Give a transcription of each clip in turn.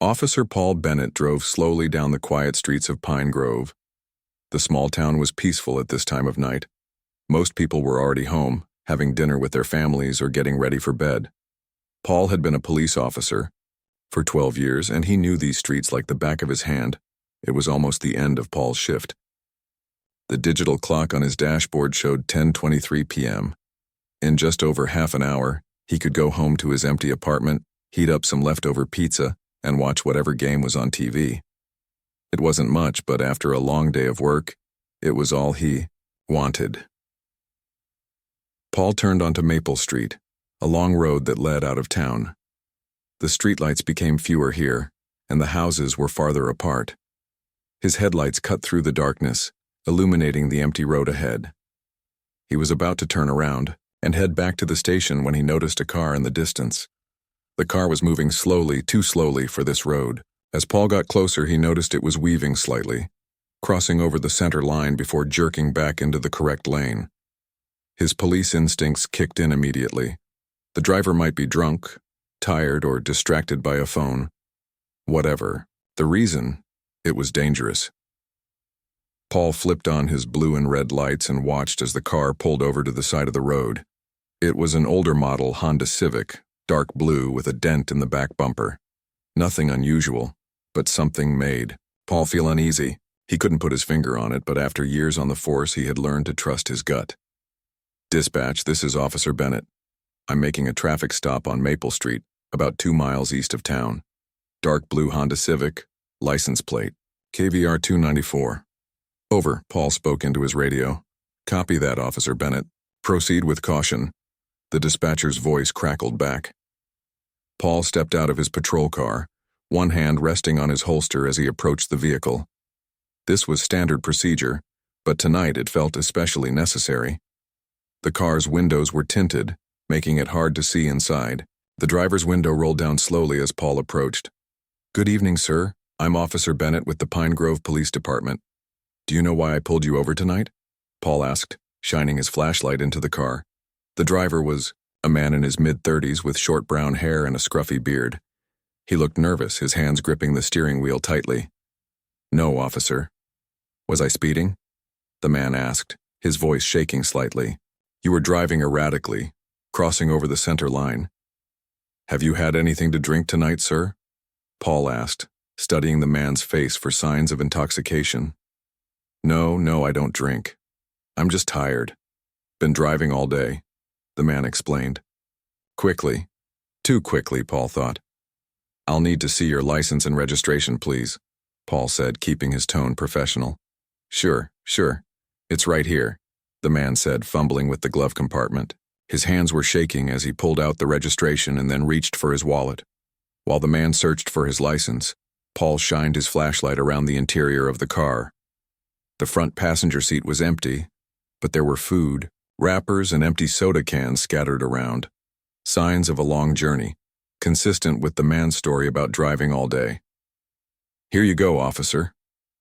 Officer Paul Bennett drove slowly down the quiet streets of Pine Grove. The small town was peaceful at this time of night. Most people were already home, having dinner with their families or getting ready for bed. Paul had been a police officer for 12 years, and he knew these streets like the back of his hand. It was almost the end of Paul's shift. The digital clock on his dashboard showed 10:23 p.m. In just over half an hour, he could go home to his empty apartment, heat up some leftover pizza, and watch whatever game was on TV. It wasn't much, but after a long day of work, it was all he wanted. Paul turned onto Maple Street, a long road that led out of town. The streetlights became fewer here, and the houses were farther apart. His headlights cut through the darkness, illuminating the empty road ahead. He was about to turn around and head back to the station when he noticed a car in the distance. The car was moving slowly, too slowly for this road. As Paul got closer, he noticed it was weaving slightly, crossing over the center line before jerking back into the correct lane. His police instincts kicked in immediately. The driver might be drunk, tired, or distracted by a phone. Whatever. The reason, it was dangerous. Paul flipped on his blue and red lights and watched as the car pulled over to the side of the road. It was an older model Honda Civic, dark blue with a dent in the back bumper. Nothing unusual, but something made Paul feel uneasy. He couldn't put his finger on it, but after years on the force, he had learned to trust his gut. "Dispatch, this is Officer Bennett. I'm making a traffic stop on Maple Street, about 2 miles east of town. Dark blue Honda Civic, license plate, KVR 294. Over, Paul spoke into his radio. "Copy that, Officer Bennett. Proceed with caution." The dispatcher's voice crackled back. Paul stepped out of his patrol car, one hand resting on his holster as he approached the vehicle. This was standard procedure, but tonight it felt especially necessary. The car's windows were tinted, making it hard to see inside. The driver's window rolled down slowly as Paul approached. "Good evening, sir. I'm Officer Bennett with the Pine Grove Police Department. Do you know why I pulled you over tonight?" Paul asked, shining his flashlight into the car. The driver was a man in his mid-30s with short brown hair and a scruffy beard. He looked nervous, his hands gripping the steering wheel tightly. "No, officer." "Was I speeding?" the man asked, his voice shaking slightly. "You were driving erratically, crossing over the center line." "Have you had anything to drink tonight, sir?" Paul asked, studying the man's face for signs of intoxication. No, I don't drink. I'm just tired. Been driving all day," the man explained. Quickly. Too quickly, Paul thought. "I'll need to see your license and registration, please," Paul said, keeping his tone professional. Sure. It's right here," the man said, fumbling with the glove compartment. His hands were shaking as he pulled out the registration and then reached for his wallet. While the man searched for his license, Paul shined his flashlight around the interior of the car. The front passenger seat was empty, but there were food, wrappers, and empty soda cans scattered around. Signs of a long journey, consistent with the man's story about driving all day. "Here you go, officer,"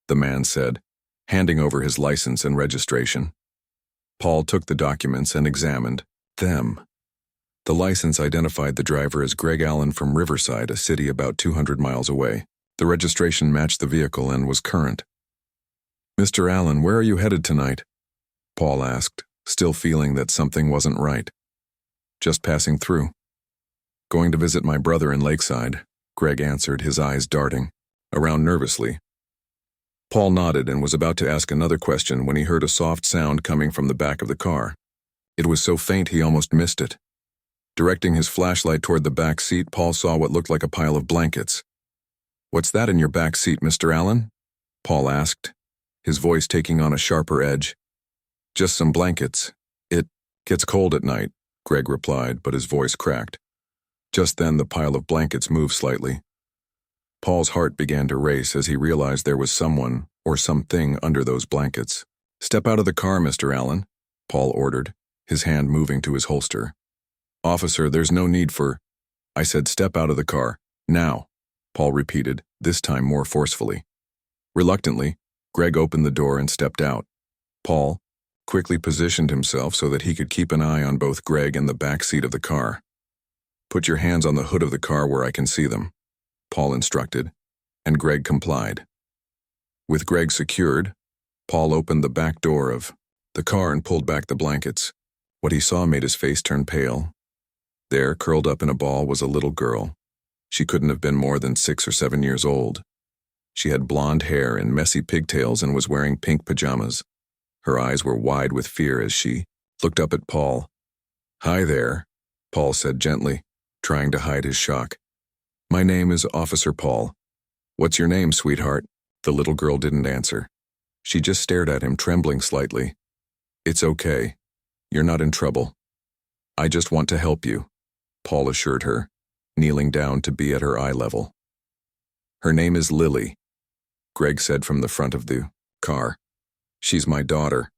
the man said, handing over his license and registration. Paul took the documents and examined them. The license identified the driver as Greg Allen from Riverside, a city about 200 miles away. The registration matched the vehicle and was current. "Mr. Allen, where are you headed tonight?" Paul asked, still feeling that something wasn't right. "Just passing through." "Going to visit my brother in Lakeside," Greg answered, his eyes darting around nervously. Paul nodded and was about to ask another question when he heard a soft sound coming from the back of the car. It was so faint he almost missed it. Directing his flashlight toward the back seat, Paul saw what looked like a pile of blankets. "What's that in your back seat, Mr. Allen?" Paul asked, his voice taking on a sharper edge. "Just some blankets. It gets cold at night," Greg replied, but his voice cracked. Just then the pile of blankets moved slightly. Paul's heart began to race as he realized there was someone or something under those blankets. "Step out of the car, Mr. Allen," Paul ordered, his hand moving to his holster. "Officer, there's no need for—" "I said step out of the car, now," Paul repeated, this time more forcefully. Reluctantly, Greg opened the door and stepped out. Paul quickly positioned himself so that he could keep an eye on both Greg and the back seat of the car. "Put your hands on the hood of the car where I can see them," Paul instructed, and Greg complied. With Greg secured, Paul opened the back door of the car and pulled back the blankets. What he saw made his face turn pale. There, curled up in a ball, was a little girl. She couldn't have been more than 6 or 7 years old. She had blonde hair and messy pigtails and was wearing pink pajamas. Her eyes were wide with fear as she looked up at Paul. "Hi there," Paul said gently, trying to hide his shock. "My name is Officer Paul. What's your name, sweetheart?" The little girl didn't answer. She just stared at him, trembling slightly. "It's okay. You're not in trouble. I just want to help you," Paul assured her, kneeling down to be at her eye level. "Her name is Lily," Greg said from the front of the car. "She's my daughter."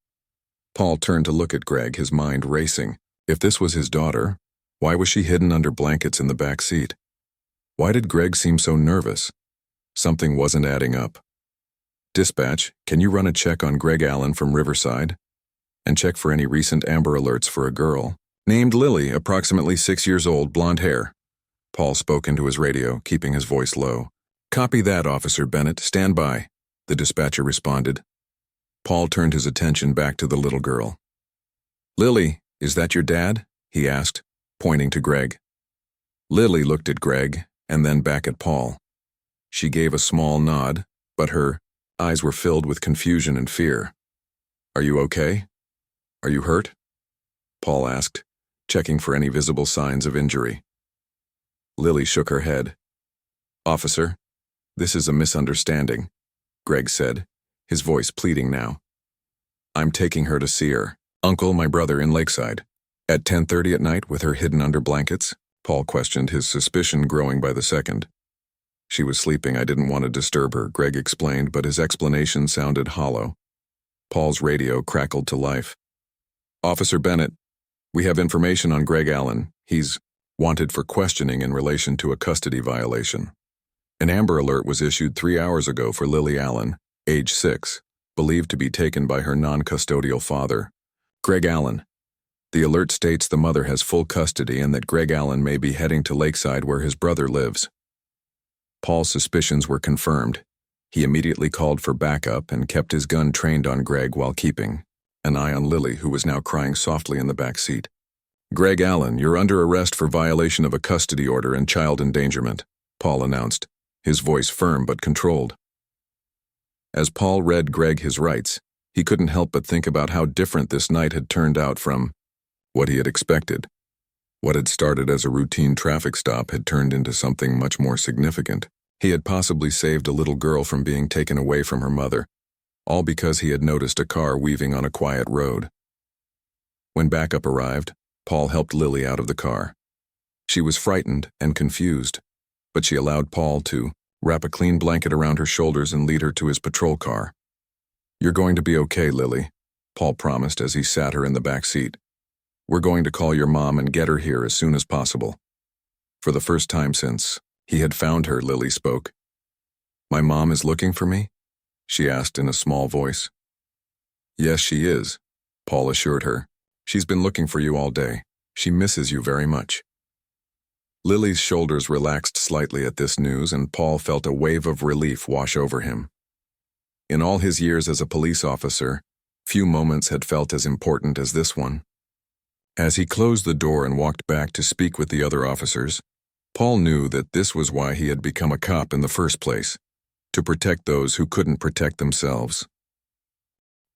Paul turned to look at Greg, his mind racing. If this was his daughter, why was she hidden under blankets in the back seat? Why did Greg seem so nervous? Something wasn't adding up. "Dispatch, can you run a check on Greg Allen from Riverside? And check for any recent Amber Alerts for a girl named Lily, approximately 6 years old, blonde hair." Paul spoke into his radio, keeping his voice low. "Copy that, Officer Bennett. Stand by," the dispatcher responded. Paul turned his attention back to the little girl. "Lily, is that your dad?" he asked, pointing to Greg. Lily looked at Greg and then back at Paul. She gave a small nod, but her eyes were filled with confusion and fear. "Are you okay? Are you hurt?" Paul asked, checking for any visible signs of injury. Lily shook her head. "Officer, this is a misunderstanding," Greg said, his voice pleading now. "I'm taking her to see her uncle, my brother, in Lakeside. At 10:30 at night with her hidden under blankets?" Paul questioned, his suspicion growing by the second. "She was sleeping. I didn't want to disturb her," Greg explained, but his explanation sounded hollow. Paul's radio crackled to life. "Officer Bennett, we have information on Greg Allen. He's wanted for questioning in relation to a custody violation. An Amber Alert was issued 3 hours ago for Lily Allen, age 6, believed to be taken by her non-custodial father, Greg Allen. The alert states the mother has full custody and that Greg Allen may be heading to Lakeside where his brother lives." Paul's suspicions were confirmed. He immediately called for backup and kept his gun trained on Greg while keeping an eye on Lily, who was now crying softly in the back seat. "Greg Allen, you're under arrest for violation of a custody order and child endangerment," Paul announced, his voice firm but controlled. As Paul read Greg his rights, he couldn't help but think about how different this night had turned out from what he had expected. What had started as a routine traffic stop had turned into something much more significant. He had possibly saved a little girl from being taken away from her mother, all because he had noticed a car weaving on a quiet road. When backup arrived, Paul helped Lily out of the car. She was frightened and confused, but she allowed Paul to wrap a clean blanket around her shoulders and lead her to his patrol car. "You're going to be okay, Lily," Paul promised as he sat her in the back seat. "We're going to call your mom and get her here as soon as possible." For the first time since he had found her, Lily spoke. "My mom is looking for me?" she asked in a small voice. "Yes, she is," Paul assured her. "She's been looking for you all day. She misses you very much." Lily's shoulders relaxed slightly at this news, and Paul felt a wave of relief wash over him. In all his years as a police officer, few moments had felt as important as this one. As he closed the door and walked back to speak with the other officers, Paul knew that this was why he had become a cop in the first place, to protect those who couldn't protect themselves.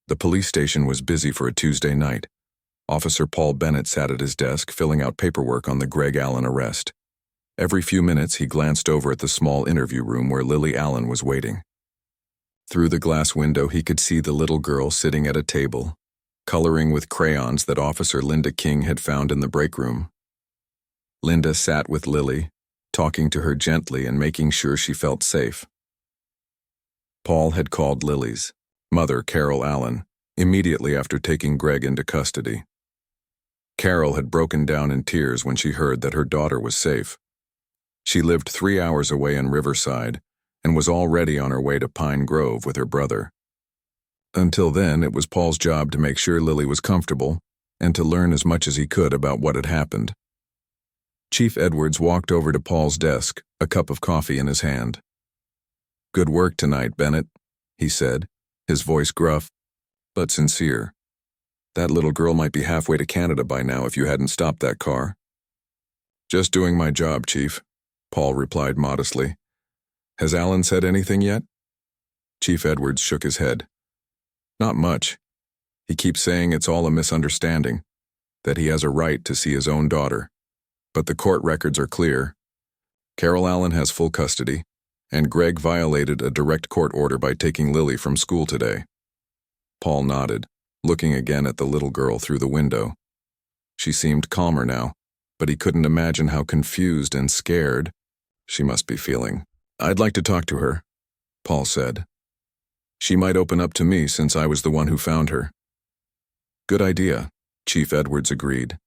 The police station was busy for a Tuesday night. Officer Paul Bennett sat at his desk filling out paperwork on the Greg Allen arrest. Every few minutes he glanced over at the small interview room where Lily Allen was waiting. Through the glass window he could see the little girl sitting at a table, coloring with crayons that Officer Linda King had found in the break room. Linda sat with Lily, talking to her gently and making sure she felt safe. Paul had called Lily's mother, Carol Allen, immediately after taking Greg into custody. Carol had broken down in tears when she heard that her daughter was safe. She lived 3 hours away in Riverside and was already on her way to Pine Grove with her brother. Until then, it was Paul's job to make sure Lily was comfortable and to learn as much as he could about what had happened. Chief Edwards walked over to Paul's desk, a cup of coffee in his hand. "Good work tonight, Bennett," he said, his voice gruff, but sincere. "That little girl might be halfway to Canada by now if you hadn't stopped that car." "Just doing my job, Chief," Paul replied modestly. "Has Alan said anything yet?" Chief Edwards shook his head. "Not much. He keeps saying it's all a misunderstanding, that he has a right to see his own daughter. But the court records are clear. Carol Allen has full custody, and Greg violated a direct court order by taking Lily from school today." Paul nodded, looking again at the little girl through the window. She seemed calmer now, but he couldn't imagine how confused and scared she must be feeling. "I'd like to talk to her," Paul said. "She might open up to me since I was the one who found her." "Good idea," Chief Edwards agreed.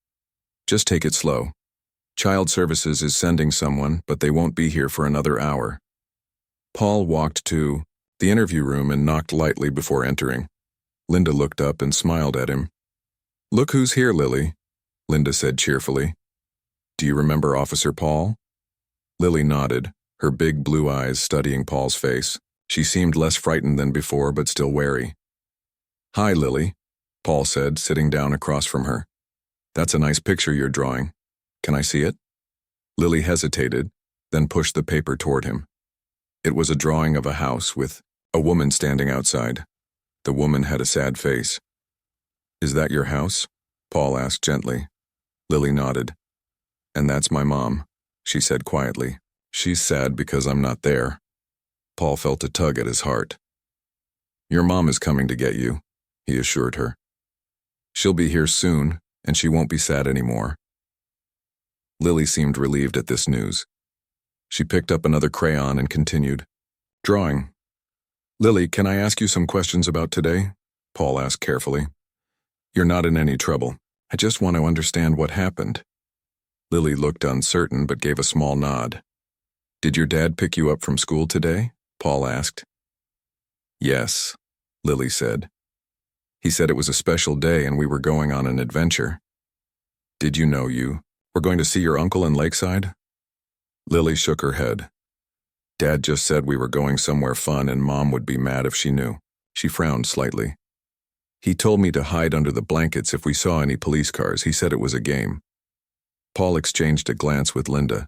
"Just take it slow. Child Services is sending someone, but they won't be here for another hour." Paul walked to the interview room and knocked lightly before entering. Linda looked up and smiled at him. "Look who's here, Lily," Linda said cheerfully. "Do you remember Officer Paul?" Lily nodded, her big blue eyes studying Paul's face. She seemed less frightened than before, but still wary. "Hi, Lily," Paul said, sitting down across from her. "That's a nice picture you're drawing. Can I see it?" Lily hesitated, then pushed the paper toward him. It was a drawing of a house with a woman standing outside. The woman had a sad face. "Is that your house?" Paul asked gently. Lily nodded. "And that's my mom," she said quietly. "She's sad because I'm not there." Paul felt a tug at his heart. "Your mom is coming to get you," he assured her. "She'll be here soon, and she won't be sad anymore." Lily seemed relieved at this news. She picked up another crayon and continued, "Drawing. Lily, can I ask you some questions about today?" Paul asked carefully. "You're not in any trouble. I just want to understand what happened." Lily looked uncertain but gave a small nod. "Did your dad pick you up from school today?" Paul asked. "Yes," Lily said. "He said it was a special day and we were going on an adventure." "Did you know you were going to see your uncle in Lakeside?" Lily shook her head. "Dad just said we were going somewhere fun and Mom would be mad if she knew." She frowned slightly. "He told me to hide under the blankets if we saw any police cars. He said it was a game." Paul exchanged a glance with Linda.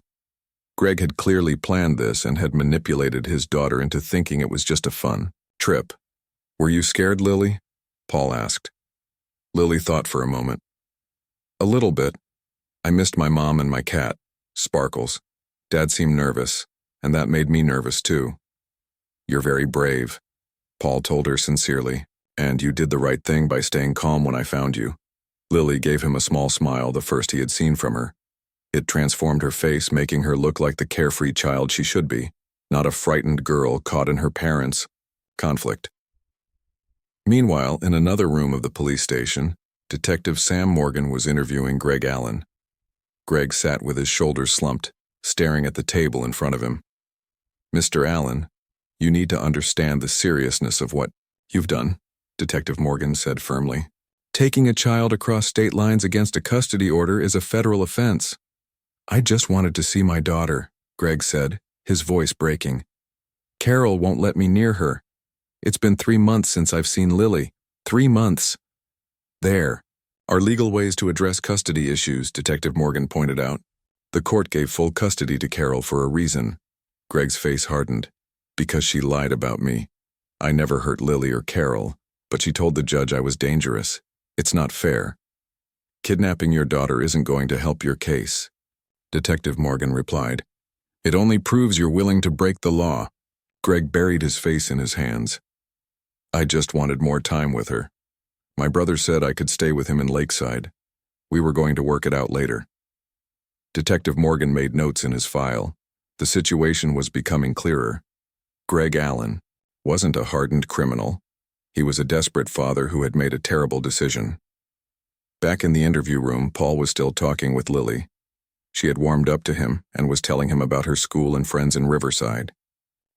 Greg had clearly planned this and had manipulated his daughter into thinking it was just a fun trip. "Were you scared, Lily?" Paul asked. Lily thought for a moment. "A little bit. I missed my mom and my cat, Sparkles. Dad seemed nervous, and that made me nervous too." "You're very brave," Paul told her sincerely, "and you did the right thing by staying calm when I found you." Lily gave him a small smile, the first he had seen from her. It transformed her face, making her look like the carefree child she should be, not a frightened girl caught in her parents' conflict. Meanwhile, in another room of the police station, Detective Sam Morgan was interviewing Greg Allen. Greg sat with his shoulders slumped, staring at the table in front of him. "Mr. Allen, you need to understand the seriousness of what you've done," Detective Morgan said firmly. "Taking a child across state lines against a custody order is a federal offense." "I just wanted to see my daughter," Greg said, his voice breaking. "Carol won't let me near her. It's been 3 months since I've seen Lily. 3 months. There are legal ways to address custody issues," Detective Morgan pointed out. "The court gave full custody to Carol for a reason." Greg's face hardened. "Because she lied about me. I never hurt Lily or Carol, but she told the judge I was dangerous. It's not fair. Kidnapping your daughter isn't going to help your case," Detective Morgan replied. "It only proves you're willing to break the law." Greg buried his face in his hands. "I just wanted more time with her. My brother said I could stay with him in Lakeside. We were going to work it out later." Detective Morgan made notes in his file. The situation was becoming clearer. Greg Allen wasn't a hardened criminal. He was a desperate father who had made a terrible decision. Back in the interview room, Paul was still talking with Lily. She had warmed up to him and was telling him about her school and friends in Riverside.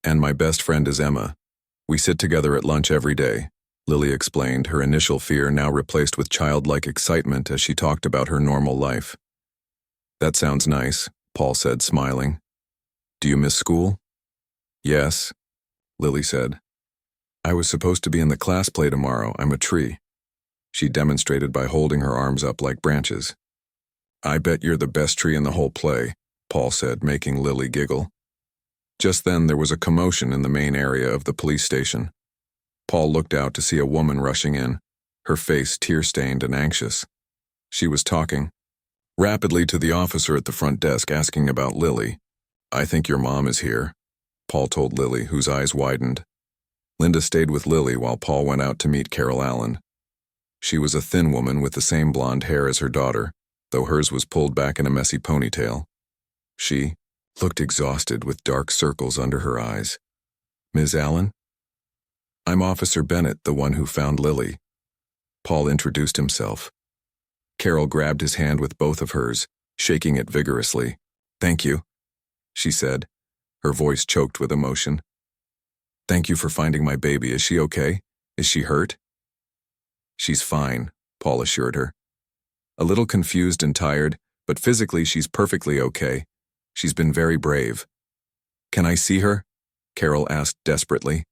"And my best friend is Emma. We sit together at lunch every day," Lily explained, her initial fear now replaced with childlike excitement as she talked about her normal life. "That sounds nice," Paul said, smiling. Do you miss school? Yes, Lily said. I was supposed to be in the class play tomorrow. I'm a tree. She demonstrated by holding her arms up like branches. I bet you're the best tree in the whole play, Paul said, making Lily giggle. Just then there was a commotion in the main area of the police station. Paul looked out to see a woman rushing in, her face tear-stained and anxious. She was talking rapidly to the officer at the front desk, asking about Lily. I think your mom is here, Paul told Lily, whose eyes widened. Linda stayed with Lily while Paul went out to meet Carol Allen. She was a thin woman with the same blonde hair as her daughter, though hers was pulled back in a messy ponytail. She looked exhausted with dark circles under her eyes. Ms. Allen? I'm Officer Bennett, the one who found Lily. Paul introduced himself. Carol grabbed his hand with both of hers, shaking it vigorously. Thank you, she said, her voice choked with emotion. Thank you for finding my baby. Is she okay? Is she hurt? She's fine, Paul assured her. A little confused and tired, but physically she's perfectly okay. She's been very brave. Can I see her? Carol asked desperately.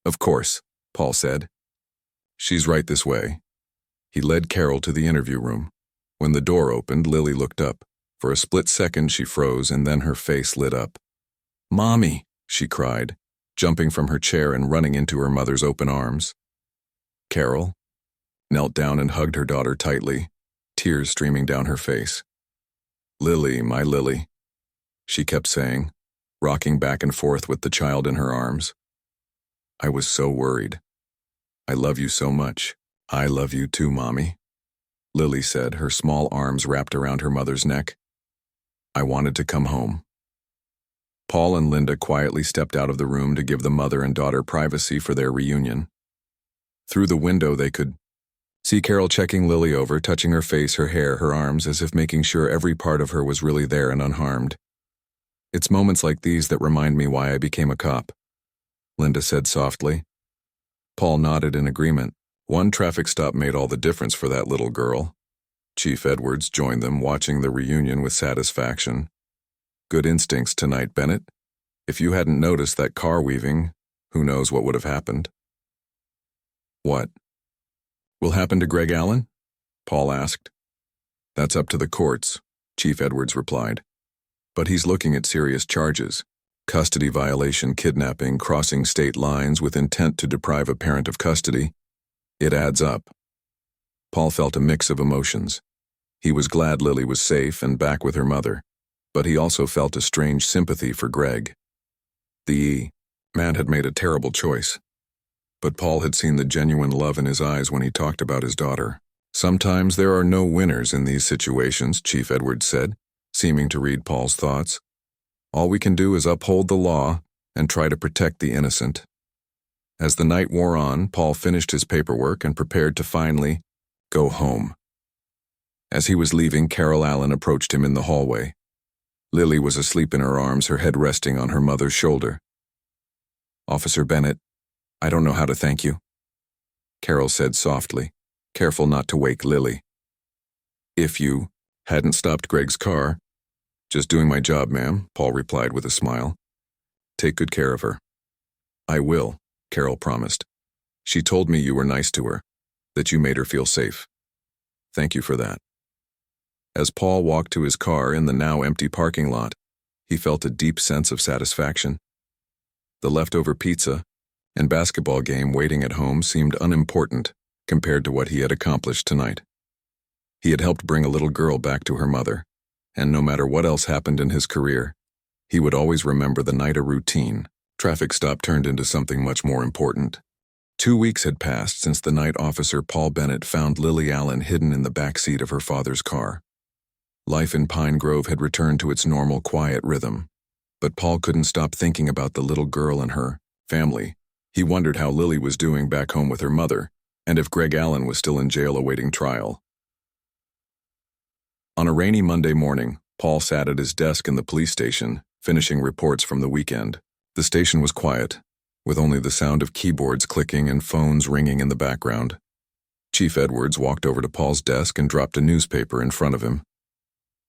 Of course, Paul said. She's right this way. He led Carol to the interview room. When the door opened, Lily looked up. For a split second she froze, and then her face lit up. Mommy, she cried, jumping from her chair and running into her mother's open arms. Carol knelt down and hugged her daughter tightly, tears streaming down her face. Lily, my Lily, she kept saying, rocking back and forth with the child in her arms. I was so worried. I love you so much. I love you too, Mommy, Lily said, her small arms wrapped around her mother's neck. I wanted to come home. Paul and Linda quietly stepped out of the room to give the mother and daughter privacy for their reunion. Through the window they could see Carol checking Lily over, touching her face, her hair, her arms, as if making sure every part of her was really there and unharmed. It's moments like these that remind me why I became a cop, Linda said softly. Paul nodded in agreement. One traffic stop made all the difference for that little girl. Chief Edwards joined them, watching the reunion with satisfaction. Good instincts tonight, Bennett. If you hadn't noticed that car weaving, who knows what would have happened? What will happen to Greg Allen? Paul asked. That's up to the courts, Chief Edwards replied. But he's looking at serious charges. Custody violation, kidnapping, crossing state lines with intent to deprive a parent of custody. It adds up. Paul felt a mix of emotions. He was glad Lily was safe and back with her mother, but he also felt a strange sympathy for Greg. The man had made a terrible choice, but Paul had seen the genuine love in his eyes when he talked about his daughter. Sometimes there are no winners in these situations, Chief Edwards said, seeming to read Paul's thoughts. All we can do is uphold the law and try to protect the innocent. As the night wore on, Paul finished his paperwork and prepared to finally go home. As he was leaving, Carol Allen approached him in the hallway. Lily was asleep in her arms, her head resting on her mother's shoulder. Officer Bennett, I don't know how to thank you, Carol said softly, careful not to wake Lily. If you hadn't stopped Greg's car. Just doing my job, ma'am, Paul replied with a smile. Take good care of her. I will, Carol promised. She told me you were nice to her, that you made her feel safe. Thank you for that. As Paul walked to his car in the now empty parking lot, he felt a deep sense of satisfaction. The leftover pizza and basketball game waiting at home seemed unimportant compared to what he had accomplished tonight. He had helped bring a little girl back to her mother, and no matter what else happened in his career, he would always remember the night a routine traffic stop turned into something much more important. 2 weeks had passed since the night Officer Paul Bennett found Lily Allen hidden in the back seat of her father's car. Life in Pine Grove had returned to its normal, quiet rhythm, but Paul couldn't stop thinking about the little girl and her family. He wondered how Lily was doing back home with her mother, and if Greg Allen was still in jail awaiting trial. On a rainy Monday morning, Paul sat at his desk in the police station, finishing reports from the weekend. The station was quiet, with only the sound of keyboards clicking and phones ringing in the background. Chief Edwards walked over to Paul's desk and dropped a newspaper in front of him.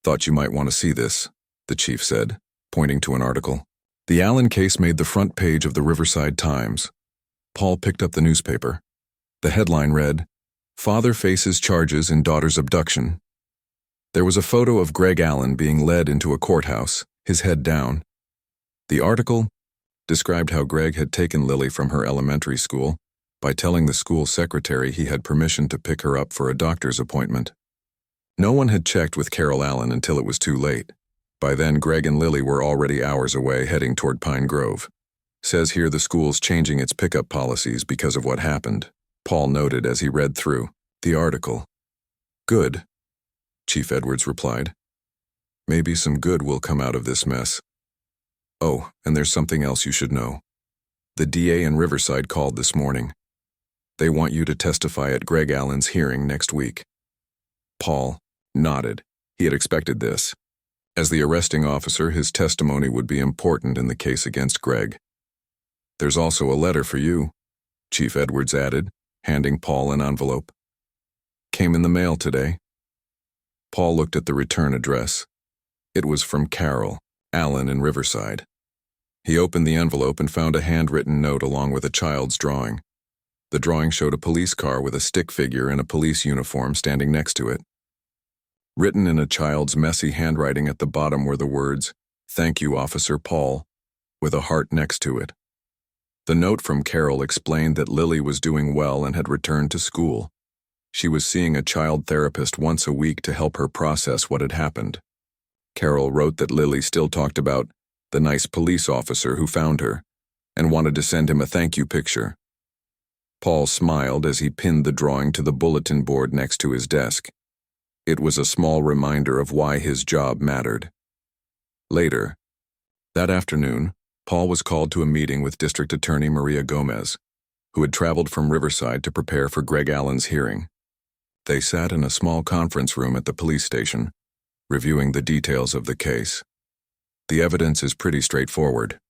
Thought you might want to see this, the chief said, pointing to an article. The Allen case made the front page of the Riverside Times. Paul picked up the newspaper. The headline read, "Father faces charges in daughter's abduction." There was a photo of Greg Allen being led into a courthouse, his head down. The article described how Greg had taken Lily from her elementary school by telling the school secretary he had permission to pick her up for a doctor's appointment. No one had checked with Carol Allen until it was too late. By then, Greg and Lily were already hours away heading toward Pine Grove. Says here the school's changing its pickup policies because of what happened, Paul noted as he read through the article. Good, Chief Edwards replied. Maybe some good will come out of this mess. Oh, and there's something else you should know. The DA in Riverside called this morning. They want you to testify at Greg Allen's hearing next week. Paul nodded. He had expected this. As the arresting officer, his testimony would be important in the case against Greg. There's also a letter for you, Chief Edwards added, handing Paul an envelope. Came in the mail today. Paul looked at the return address. It was from Carol Allen in Riverside. He opened the envelope and found a handwritten note along with a child's drawing. The drawing showed a police car with a stick figure in a police uniform standing next to it. Written in a child's messy handwriting at the bottom were the words, "Thank you, Officer Paul," with a heart next to it. The note from Carol explained that Lily was doing well and had returned to school. She was seeing a child therapist once a week to help her process what had happened. Carol wrote that Lily still talked about the nice police officer who found her and wanted to send him a thank you picture. Paul smiled as he pinned the drawing to the bulletin board next to his desk. It was a small reminder of why his job mattered. Later, that afternoon, Paul was called to a meeting with District Attorney Maria Gomez, who had traveled from Riverside to prepare for Greg Allen's hearing. They sat in a small conference room at the police station, reviewing the details of the case. The evidence is pretty straightforward,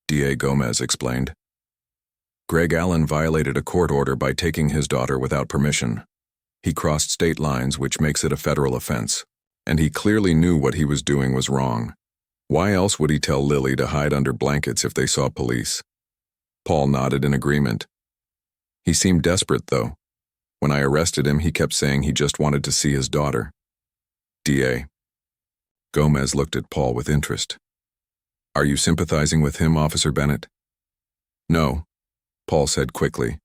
DA Gomez explained. Greg Allen violated a court order by taking his daughter without permission. He crossed state lines, which makes it a federal offense, and he clearly knew what he was doing was wrong. Why else would he tell Lily to hide under blankets if they saw police? Paul nodded in agreement. He seemed desperate, though. When I arrested him, he kept saying he just wanted to see his daughter. DA. Gomez looked at Paul with interest. Are you sympathizing with him, Officer Bennett? No, Paul said quickly.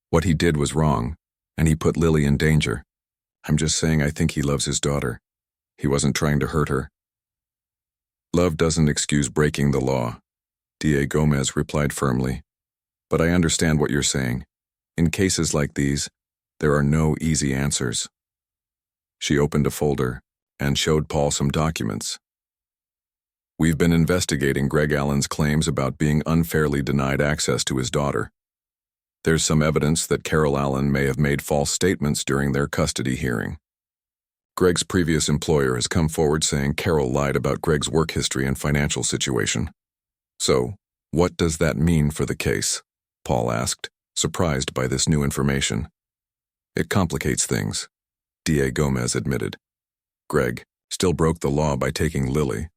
What he did was wrong, and he put Lily in danger. I'm just saying I think he loves his daughter. He wasn't trying to hurt her. Love doesn't excuse breaking the law, DA Gomez replied firmly. But I understand what you're saying. In cases like these, there are no easy answers. She opened a folder and showed Paul some documents. We've been investigating Greg Allen's claims about being unfairly denied access to his daughter. There's some evidence that Carol Allen may have made false statements during their custody hearing. Greg's previous employer has come forward saying Carol lied about Greg's work history and financial situation. So, what does that mean for the case? Paul asked, surprised by this new information. It complicates things, DA Gomez admitted. Greg still broke the law by taking Lily,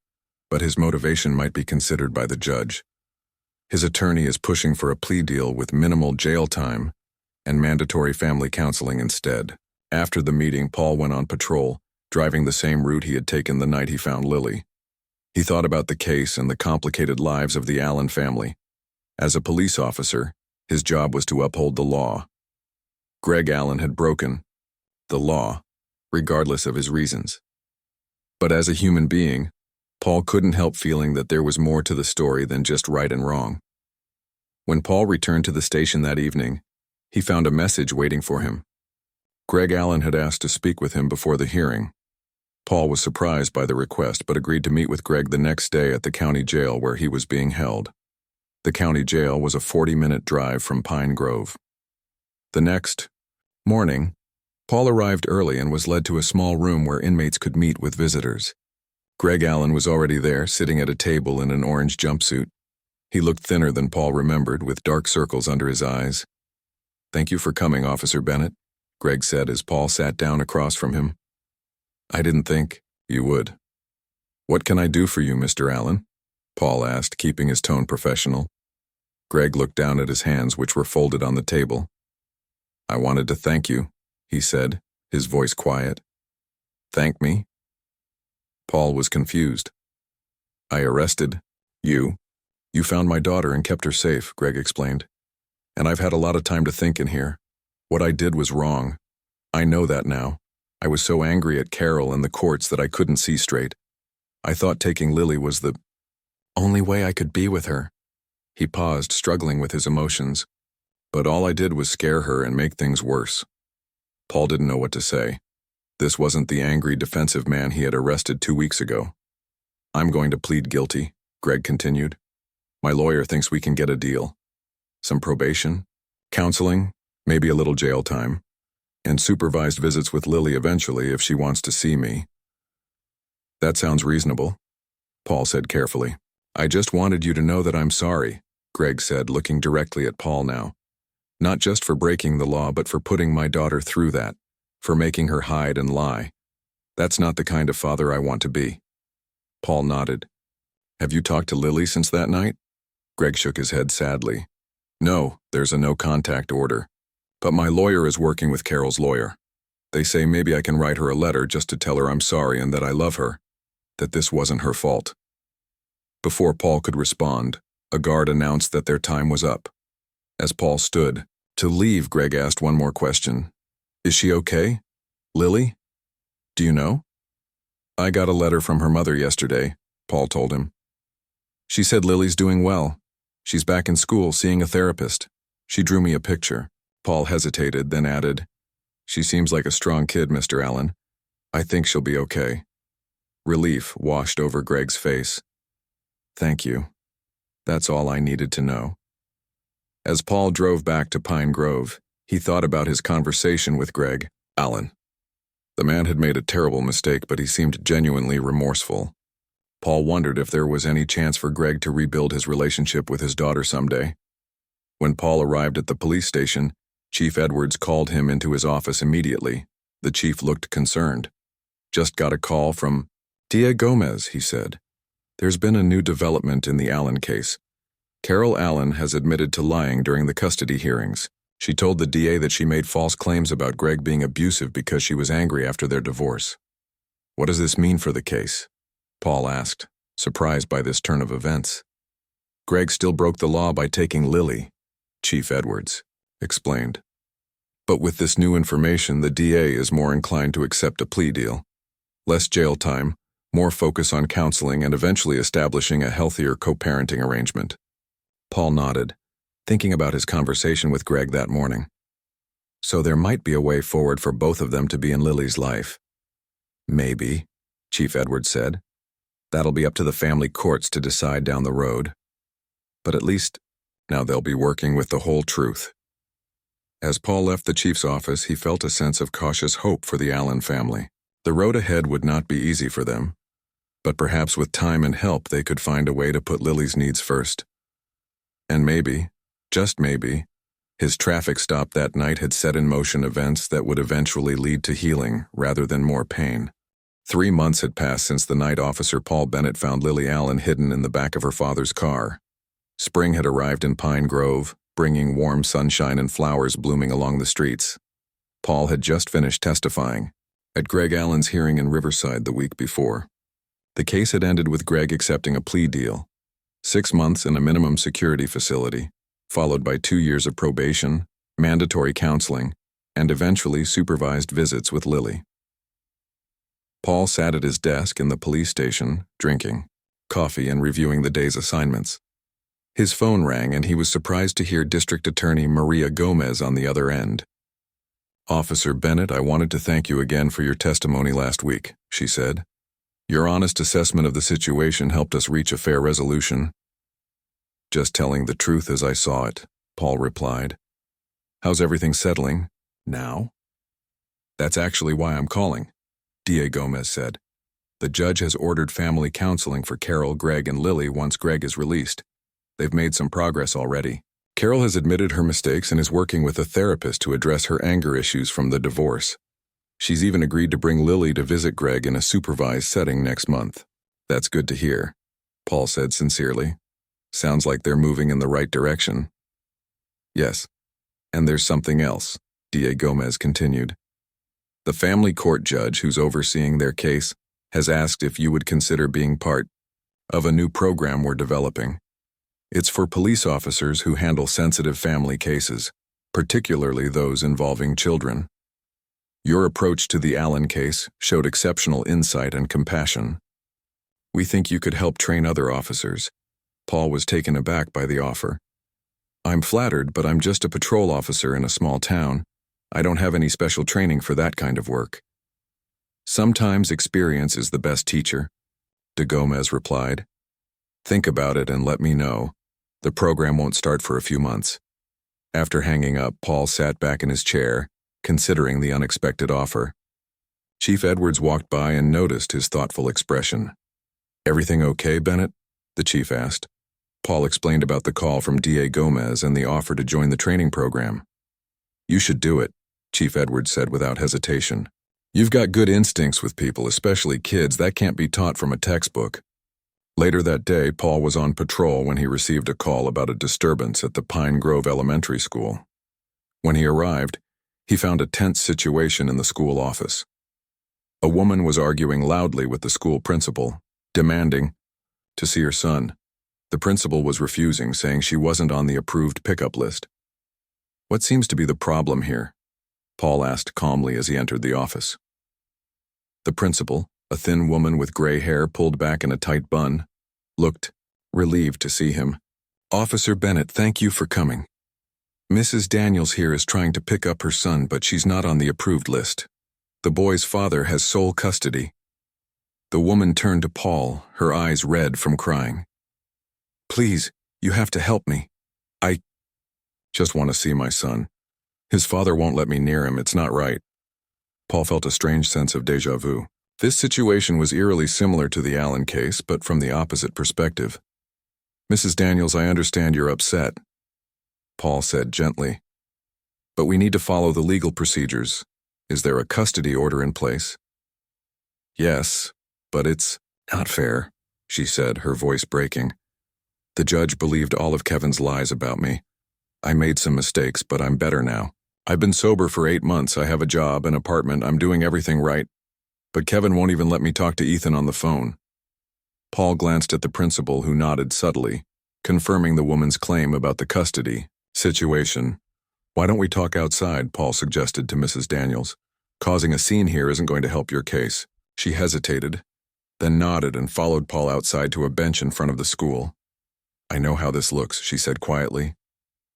but his motivation might be considered by the judge. His attorney is pushing for a plea deal with minimal jail time and mandatory family counseling instead. After the meeting, Paul went on patrol, driving the same route he had taken the night he found Lily. He thought about the case and the complicated lives of the Allen family. As a police officer, his job was to uphold the law. Greg Allen had broken the law, regardless of his reasons. But as a human being, Paul couldn't help feeling that there was more to the story than just right and wrong. When Paul returned to the station that evening, he found a message waiting for him. Greg Allen had asked to speak with him before the hearing. Paul was surprised by the request but agreed to meet with Greg the next day at the county jail where he was being held. The county jail was a 40-minute drive from Pine Grove. The next morning, Paul arrived early and was led to a small room where inmates could meet with visitors. Greg Allen was already there, sitting at a table in an orange jumpsuit. He looked thinner than Paul remembered, with dark circles under his eyes. Thank you for coming, Officer Bennett, Greg said as Paul sat down across from him. I didn't think you would. What can I do for you, Mr. Allen? Paul asked, keeping his tone professional. Greg looked down at his hands, which were folded on the table. I wanted to thank you, he said, his voice quiet. Thank me? Paul was confused. I arrested you. You found my daughter and kept her safe, Greg explained. And I've had a lot of time to think in here. What I did was wrong. I know that now. I was so angry at Carol and the courts that I couldn't see straight. I thought taking Lily was the only way I could be with her. He paused, struggling with his emotions. But all I did was scare her and make things worse. Paul didn't know what to say. This wasn't the angry, defensive man he had arrested 2 weeks ago. I'm going to plead guilty, Greg continued. My lawyer thinks we can get a deal. Some probation, counseling, maybe a little jail time, and supervised visits with Lily eventually if she wants to see me. That sounds reasonable, Paul said carefully. I just wanted you to know that I'm sorry, Greg said, looking directly at Paul now. Not just for breaking the law, but for putting my daughter through that, for making her hide and lie. That's not the kind of father I want to be. Paul nodded. Have you talked to Lily since that night? Greg shook his head sadly. No, there's a no-contact order. But my lawyer is working with Carol's lawyer. They say maybe I can write her a letter just to tell her I'm sorry and that I love her, that this wasn't her fault. Before Paul could respond, a guard announced that their time was up. As Paul stood to leave, Greg asked one more question. Is she okay? Lily? Do you know? I got a letter from her mother yesterday, Paul told him. She said Lily's doing well. She's back in school seeing a therapist. She drew me a picture. Paul hesitated, then added, She seems like a strong kid, Mr. Allen. I think she'll be okay. Relief washed over Greg's face. Thank you. That's all I needed to know. As Paul drove back to Pine Grove, he thought about his conversation with Greg Allen. The man had made a terrible mistake, but he seemed genuinely remorseful. Paul wondered if there was any chance for Greg to rebuild his relationship with his daughter someday. When Paul arrived at the police station, Chief Edwards called him into his office immediately. The chief looked concerned. Just got a call from Dia Gomez, he said. There's been a new development in the Allen case. Carol Allen has admitted to lying during the custody hearings. She told the DA that she made false claims about Greg being abusive because she was angry after their divorce. What does this mean for the case? Paul asked, surprised by this turn of events. Greg still broke the law by taking Lily, Chief Edwards explained. But with this new information, the DA is more inclined to accept a plea deal. Less jail time, more focus on counseling, and eventually establishing a healthier co-parenting arrangement. Paul nodded, thinking about his conversation with Greg that morning. So there might be a way forward for both of them to be in Lily's life. Maybe, Chief Edwards said. That'll be up to the family courts to decide down the road. But at least, now they'll be working with the whole truth. As Paul left the chief's office, he felt a sense of cautious hope for the Allen family. The road ahead would not be easy for them, but perhaps with time and help they could find a way to put Lily's needs first. And maybe, just maybe, his traffic stop that night had set in motion events that would eventually lead to healing rather than more pain. 3 months had passed since the night Officer Paul Bennett found Lily Allen hidden in the back of her father's car. Spring had arrived in Pine Grove, bringing warm sunshine and flowers blooming along the streets. Paul had just finished testifying at Greg Allen's hearing in Riverside the week before. The case had ended with Greg accepting a plea deal, 6 months in a minimum security facility, followed by 2 years of probation, mandatory counseling, and eventually supervised visits with Lily. Paul sat at his desk in the police station, drinking coffee and reviewing the day's assignments. His phone rang and he was surprised to hear District Attorney Maria Gomez on the other end. Officer Bennett, I wanted to thank you again for your testimony last week, she said. Your honest assessment of the situation helped us reach a fair resolution. Just telling the truth as I saw it, Paul replied. How's everything settling now? That's actually why I'm calling, DA Gomez said. The judge has ordered family counseling for Carol, Greg, and Lily once Greg is released. They've made some progress already. Carol has admitted her mistakes and is working with a therapist to address her anger issues from the divorce. She's even agreed to bring Lily to visit Greg in a supervised setting next month. That's good to hear. Paul said sincerely. Sounds like they're moving in the right direction. Yes, and there's something else, D.A. Gomez continued. The family court judge who's overseeing their case has asked if you would consider being part of a new program we're developing. It's for police officers who handle sensitive family cases, particularly those involving children. Your approach to the Allen case showed exceptional insight and compassion. We think you could help train other officers. Paul was taken aback by the offer. I'm flattered, but I'm just a patrol officer in a small town. I don't have any special training for that kind of work. Sometimes experience is the best teacher, De Gomez replied. Think about it and let me know. The program won't start for a few months. After hanging up, Paul sat back in his chair, considering the unexpected offer. Chief Edwards walked by and noticed his thoughtful expression. Everything okay, Bennett? The chief asked. Paul explained about the call from D.A. Gomez and the offer to join the training program. You should do it, Chief Edwards said without hesitation. You've got good instincts with people, especially kids. That can't be taught from a textbook. Later that day, Paul was on patrol when he received a call about a disturbance at the Pine Grove Elementary School. When he arrived, he found a tense situation in the school office. A woman was arguing loudly with the school principal, demanding to see her son. The principal was refusing, saying she wasn't on the approved pickup list. What seems to be the problem here? Paul asked calmly as he entered the office. The principal, a thin woman with gray hair pulled back in a tight bun, looked relieved to see him. Officer Bennett, thank you for coming. Mrs. Daniels here is trying to pick up her son, but she's not on the approved list. The boy's father has sole custody. The woman turned to Paul, her eyes red from crying. Please, you have to help me. I just want to see my son. His father won't let me near him. It's not right. Paul felt a strange sense of déjà vu. This situation was eerily similar to the Allen case, but from the opposite perspective. Mrs. Daniels, I understand you're upset, Paul said gently. But we need to follow the legal procedures. Is there a custody order in place? Yes, but it's not fair, she said, her voice breaking. The judge believed all of Kevin's lies about me. I made some mistakes, but I'm better now. I've been sober for 8 months. I have a job, an apartment. I'm doing everything right. But Kevin won't even let me talk to Ethan on the phone. Paul glanced at the principal, who nodded subtly, confirming the woman's claim about the custody situation. Why don't we talk outside, Paul suggested to Mrs. Daniels. Causing a scene here isn't going to help your case. She hesitated, then nodded and followed Paul outside to a bench in front of the school. I know how this looks, she said quietly.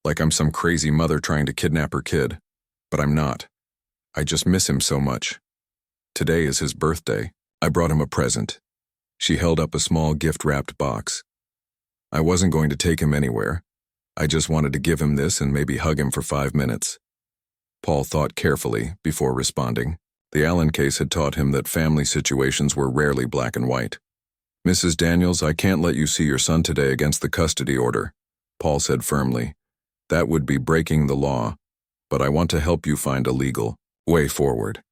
Like I'm some crazy mother trying to kidnap her kid. But I'm not. I just miss him so much. Today is his birthday. I brought him a present. She held up a small gift-wrapped box. I wasn't going to take him anywhere. I just wanted to give him this and maybe hug him for 5 minutes. Paul thought carefully before responding. The Allen case had taught him that family situations were rarely black and white. Mrs. Daniels, I can't let you see your son today against the custody order, Paul said firmly. That would be breaking the law, but I want to help you find a legal way forward.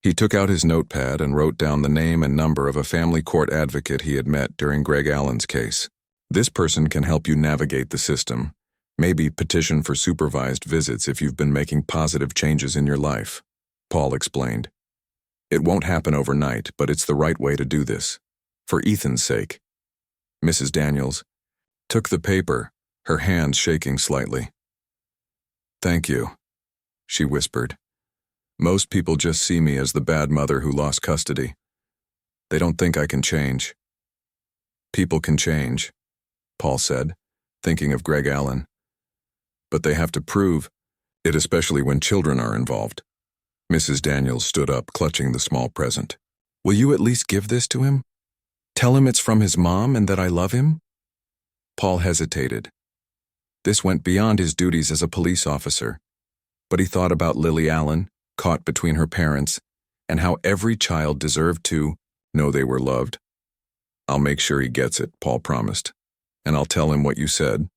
He took out his notepad and wrote down the name and number of a family court advocate he had met during Greg Allen's case. This person can help you navigate the system, maybe petition for supervised visits if you've been making positive changes in your life, Paul explained. It won't happen overnight, but it's the right way to do this. For Ethan's sake. Mrs. Daniels took the paper, her hands shaking slightly. Thank you, she whispered. Most people just see me as the bad mother who lost custody. They don't think I can change. People can change, Paul said, thinking of Greg Allen. But they have to prove it, especially when children are involved. Mrs. Daniels stood up, clutching the small present. Will you at least give this to him? Tell him it's from his mom and that I love him? Paul hesitated. This went beyond his duties as a police officer, but he thought about Lily Allen, caught between her parents, and how every child deserved to know they were loved. I'll make sure he gets it, Paul promised, and I'll tell him what you said.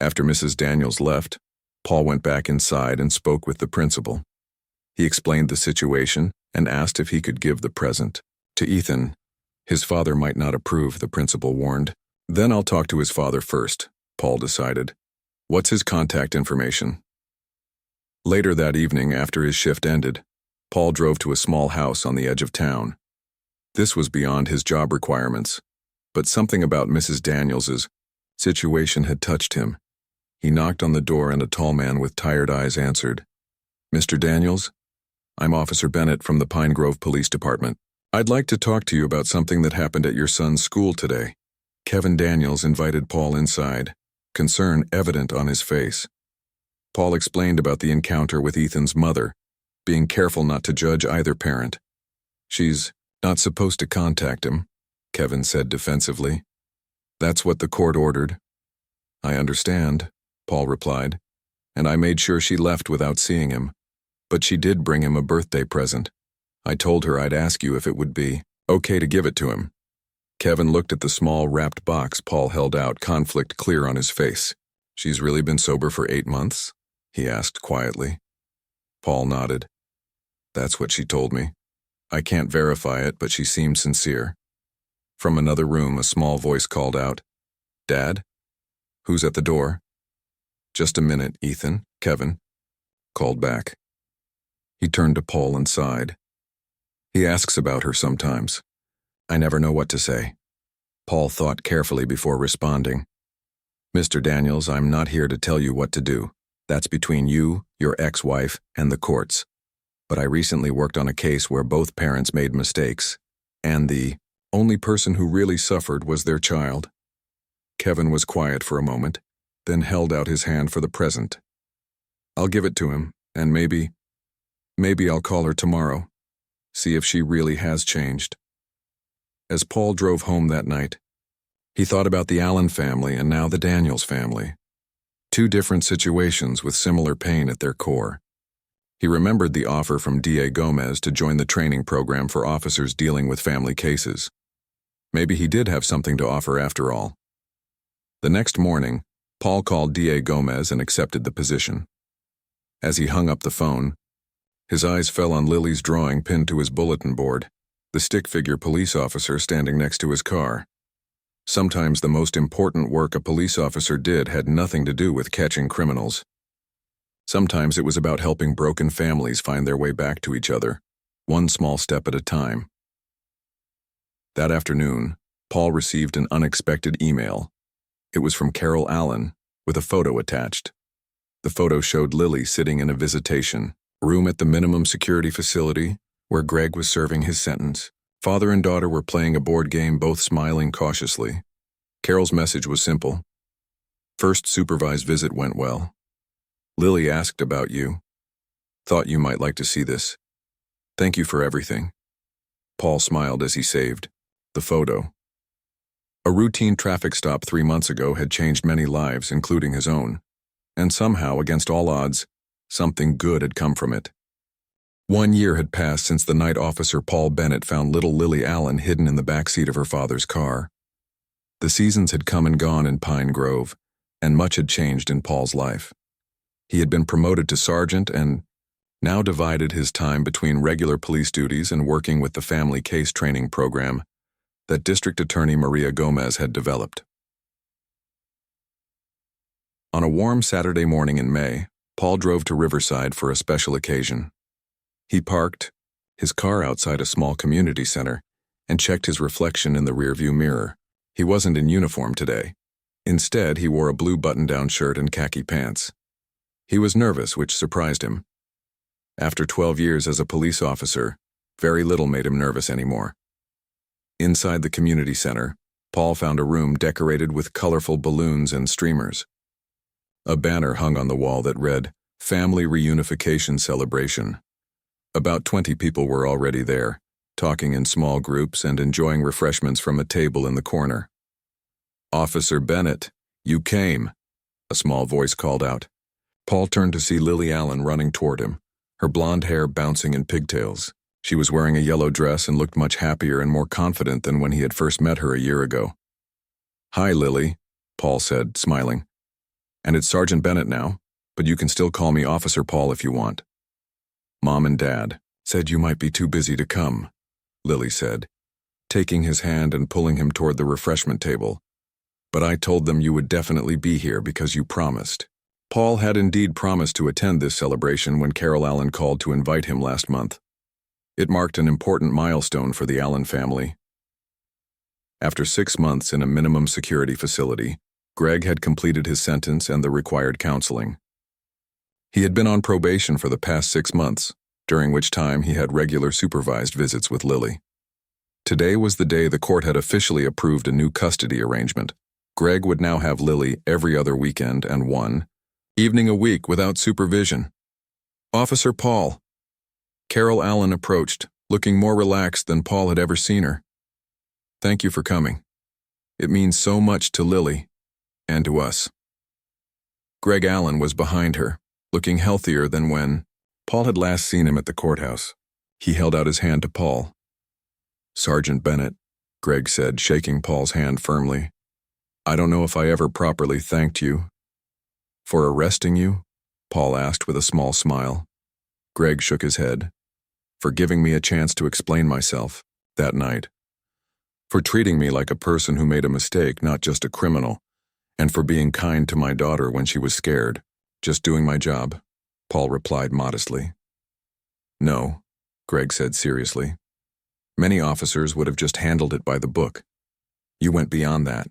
After Mrs. Daniels left, Paul went back inside and spoke with the principal. He explained the situation and asked if he could give the present to Ethan His father might not approve, the principal warned. Then I'll talk to his father first, Paul decided. What's his contact information? Later that evening, after his shift ended, Paul drove to a small house on the edge of town. This was beyond his job requirements, but something about Mrs. Daniels's situation had touched him. He knocked on the door and a tall man with tired eyes answered. Mr. Daniels? I'm Officer Bennett from the Pine Grove Police Department. I'd like to talk to you about something that happened at your son's school today. Kevin Daniels invited Paul inside, concern evident on his face. Paul explained about the encounter with Ethan's mother, being careful not to judge either parent. She's not supposed to contact him, Kevin said defensively. That's what the court ordered. I understand, Paul replied, and I made sure she left without seeing him. But she did bring him a birthday present. I told her I'd ask you if it would be okay to give it to him. Kevin looked at the small wrapped box Paul held out, conflict clear on his face. She's really been sober for 8 months? He asked quietly. Paul nodded. That's what she told me. I can't verify it, but she seemed sincere. From another room, a small voice called out, Dad? Who's at the door? Just a minute, Ethan, Kevin called back. He turned to Paul and sighed. He asks about her sometimes. I never know what to say. Paul thought carefully before responding. Mr. Daniels, I'm not here to tell you what to do. That's between you, your ex-wife, and the courts. But I recently worked on a case where both parents made mistakes, and the only person who really suffered was their child. Kevin was quiet for a moment, then held out his hand for the present. I'll give it to him, and maybe I'll call her tomorrow, see if she really has changed. As Paul drove home that night, he thought about the Allen family and now the Daniels family. 2 different situations with similar pain at their core. He remembered the offer from D.A. Gomez to join the training program for officers dealing with family cases. Maybe he did have something to offer after all. The next morning, Paul called D.A. Gomez and accepted the position. As he hung up the phone, his eyes fell on Lily's drawing pinned to his bulletin board, the stick-figure police officer standing next to his car. Sometimes the most important work a police officer did had nothing to do with catching criminals. Sometimes it was about helping broken families find their way back to each other, one small step at a time. That afternoon, Paul received an unexpected email. It was from Carol Allen, with a photo attached. The photo showed Lily sitting in a visitation room at the minimum security facility where Greg was serving his sentence. Father and daughter were playing a board game, both smiling cautiously. Carol's message was simple. First supervised visit went well. Lily asked about you. Thought you might like to see this. Thank you for everything. Paul smiled as he saved the photo. A routine traffic stop 3 months ago had changed many lives, including his own. And somehow, against all odds, something good had come from it. 1 year had passed since the night Officer Paul Bennett found little Lily Allen hidden in the backseat of her father's car. The seasons had come and gone in Pine Grove, and much had changed in Paul's life. He had been promoted to sergeant and now divided his time between regular police duties and working with the family case training program that District Attorney Maria Gomez had developed. On a warm Saturday morning in May, Paul drove to Riverside for a special occasion. He parked his car outside a small community center and checked his reflection in the rearview mirror. He wasn't in uniform today. Instead, he wore a blue button-down shirt and khaki pants. He was nervous, which surprised him. After 12 years as a police officer, very little made him nervous anymore. Inside the community center, Paul found a room decorated with colorful balloons and streamers. A banner hung on the wall that read, Family Reunification Celebration. About 20 people were already there, talking in small groups and enjoying refreshments from a table in the corner. Officer Bennett, you came, a small voice called out. Paul turned to see Lily Allen running toward him, her blonde hair bouncing in pigtails. She was wearing a yellow dress and looked much happier and more confident than when he had first met her a year ago. Hi, Lily, Paul said, smiling. And it's Sergeant Bennett now, but you can still call me Officer Paul if you want. Mom and Dad said you might be too busy to come, Lily said. taking his hand and pulling him toward the refreshment table. "But I told them you would definitely be here because you promised." Paul had indeed promised to attend this celebration when Carol Allen called to invite him last month. It marked an important milestone for the Allen family. After 6 months in a minimum security facility, Greg had completed his sentence and the required counseling. He had been on probation for the past 6 months, during which time he had regular supervised visits with Lily. Today was the day the court had officially approved a new custody arrangement. Greg would now have Lily every other weekend and one evening a week without supervision. "Officer Paul." Carol Allen approached, looking more relaxed than Paul had ever seen her. "Thank you for coming. It means so much to Lily, and to us." Greg Allen was behind her, looking healthier than when Paul had last seen him at the courthouse. He held out his hand to Paul. "Sergeant Bennett," Greg said, shaking Paul's hand firmly. "I don't know if I ever properly thanked you." "For arresting you?" Paul asked with a small smile. Greg shook his head. "For giving me a chance to explain myself that night. For treating me like a person who made a mistake, not just a criminal. And for being kind to my daughter when she was scared. Just doing my job," Paul replied modestly. "No," Greg said seriously. "Many officers would have just handled it by the book. You went beyond that.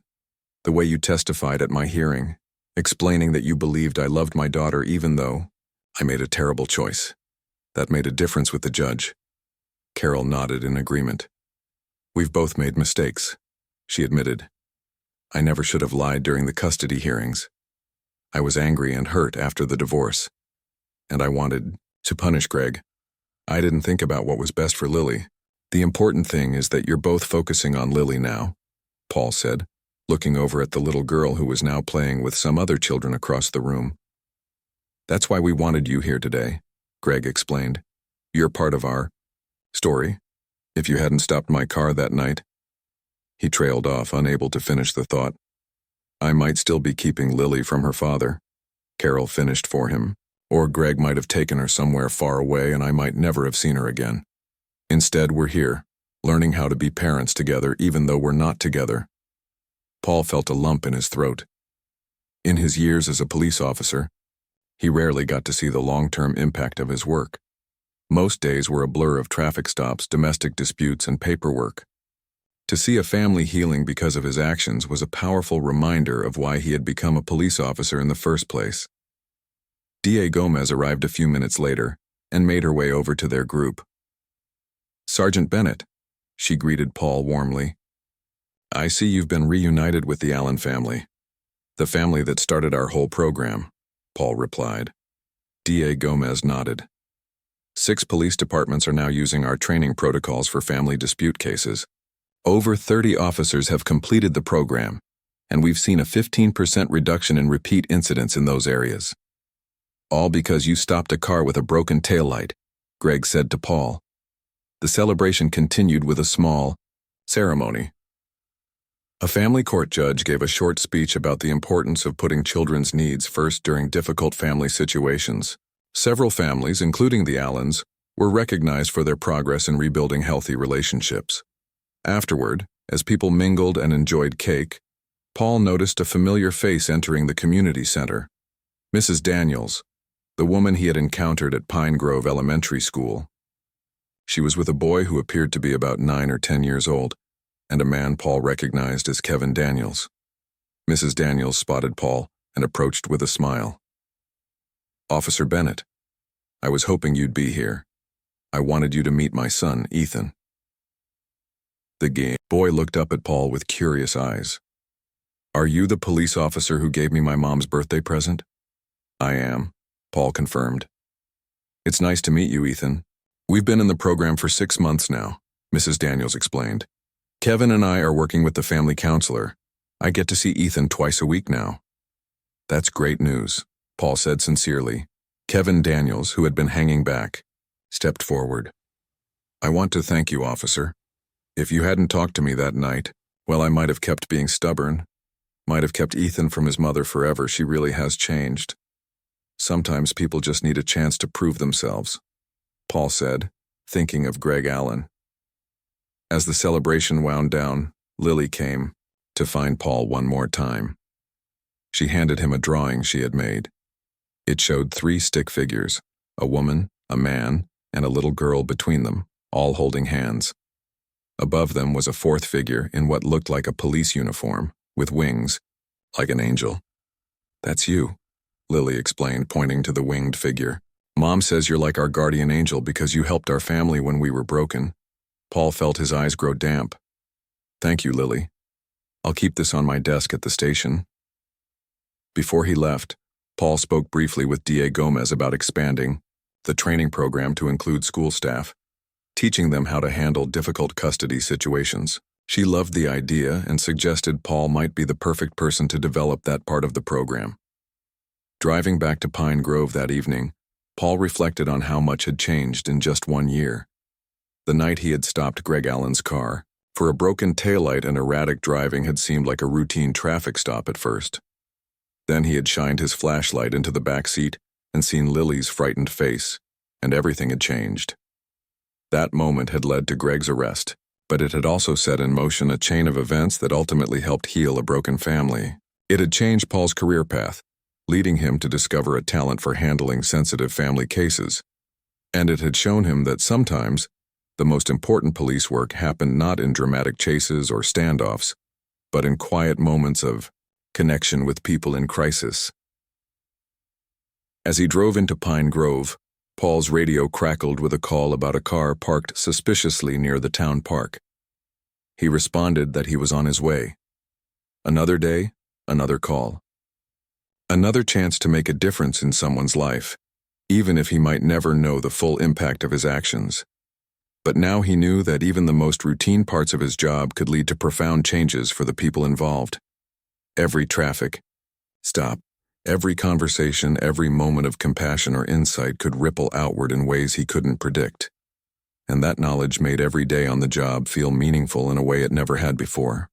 The way you testified at my hearing, explaining that you believed I loved my daughter even though I made a terrible choice. That made a difference with the judge." Carol nodded in agreement. "We've both made mistakes," she admitted. "I never should have lied during the custody hearings. I was angry and hurt after the divorce. And I wanted to punish Greg. I didn't think about what was best for Lily. The important thing is that you're both focusing on Lily now," Paul said, looking over at the little girl who was now playing with some other children across the room. "That's why we wanted you here today," Greg explained. "You're part of our story. If you hadn't stopped my car that night—" He trailed off, unable to finish the thought. "I might still be keeping Lily from her father," Carol finished for him. "Or Greg might have taken her somewhere far away and I might never have seen her again. Instead, we're here, learning how to be parents together even though we're not together." Paul felt a lump in his throat. In his years as a police officer, he rarely got to see the long-term impact of his work. Most days were a blur of traffic stops, domestic disputes, and paperwork. To see a family healing because of his actions was a powerful reminder of why he had become a police officer in the first place. DA Gomez arrived a few minutes later and made her way over to their group. "Sergeant Bennett," she greeted Paul warmly. "I see you've been reunited with the Allen family. The family that started our whole program," Paul replied. DA Gomez nodded. 6 police departments are now using our training protocols for family dispute cases. Over 30 officers have completed the program, and we've seen a 15% reduction in repeat incidents in those areas. "All because you stopped a car with a broken taillight," Greg said to Paul. The celebration continued with a small ceremony. A family court judge gave a short speech about the importance of putting children's needs first during difficult family situations. Several families, including the Allens, were recognized for their progress in rebuilding healthy relationships. Afterward, as people mingled and enjoyed cake, Paul noticed a familiar face entering the community center. Mrs. Daniels, the woman he had encountered at Pine Grove Elementary School. She was with a boy who appeared to be about 9 or 10 years old, and a man Paul recognized as Kevin Daniels. Mrs. Daniels spotted Paul and approached with a smile. "Officer Bennett, I was hoping you'd be here. I wanted you to meet my son, Ethan." The boy looked up at Paul with curious eyes. "Are you the police officer who gave me my mom's birthday present?" "I am," Paul confirmed. "It's nice to meet you, Ethan. We've been in the program for 6 months now," Mrs. Daniels explained. "Kevin and I are working with the family counselor. I get to see Ethan twice a week now." "That's great news," Paul said sincerely. Kevin Daniels, who had been hanging back, stepped forward. "I want to thank you, officer. If you hadn't talked to me that night, well, I might have kept being stubborn. Might have kept Ethan from his mother forever. She really has changed. Sometimes people just need a chance to prove themselves," Paul said, thinking of Greg Allen. As the celebration wound down, Lily came to find Paul one more time. She handed him a drawing she had made. It showed 3 stick figures, a woman, a man, and a little girl between them, all holding hands. Above them was a 4th figure in what looked like a police uniform, with wings, like an angel. "That's you," Lily explained, pointing to the winged figure. "Mom says you're like our guardian angel because you helped our family when we were broken." Paul felt his eyes grow damp. "Thank you, Lily. I'll keep this on my desk at the station." Before he left, Paul spoke briefly with D.A. Gomez about expanding the training program to include school staff, teaching them how to handle difficult custody situations. She loved the idea and suggested Paul might be the perfect person to develop that part of the program. Driving back to Pine Grove that evening, Paul reflected on how much had changed in just 1 year. The night he had stopped Greg Allen's car, for a broken taillight and erratic driving had seemed like a routine traffic stop at first. Then he had shined his flashlight into the back seat and seen Lily's frightened face, and everything had changed. That moment had led to Greg's arrest, but it had also set in motion a chain of events that ultimately helped heal a broken family. It had changed Paul's career path, leading him to discover a talent for handling sensitive family cases. And it had shown him that sometimes the most important police work happened not in dramatic chases or standoffs, but in quiet moments of connection with people in crisis. As he drove into Pine Grove, Paul's radio crackled with a call about a car parked suspiciously near the town park. He responded that he was on his way. Another day, another call. Another chance to make a difference in someone's life, even if he might never know the full impact of his actions. But now he knew that even the most routine parts of his job could lead to profound changes for the people involved. Every traffic stop, every conversation, every moment of compassion or insight could ripple outward in ways he couldn't predict. And that knowledge made every day on the job feel meaningful in a way it never had before.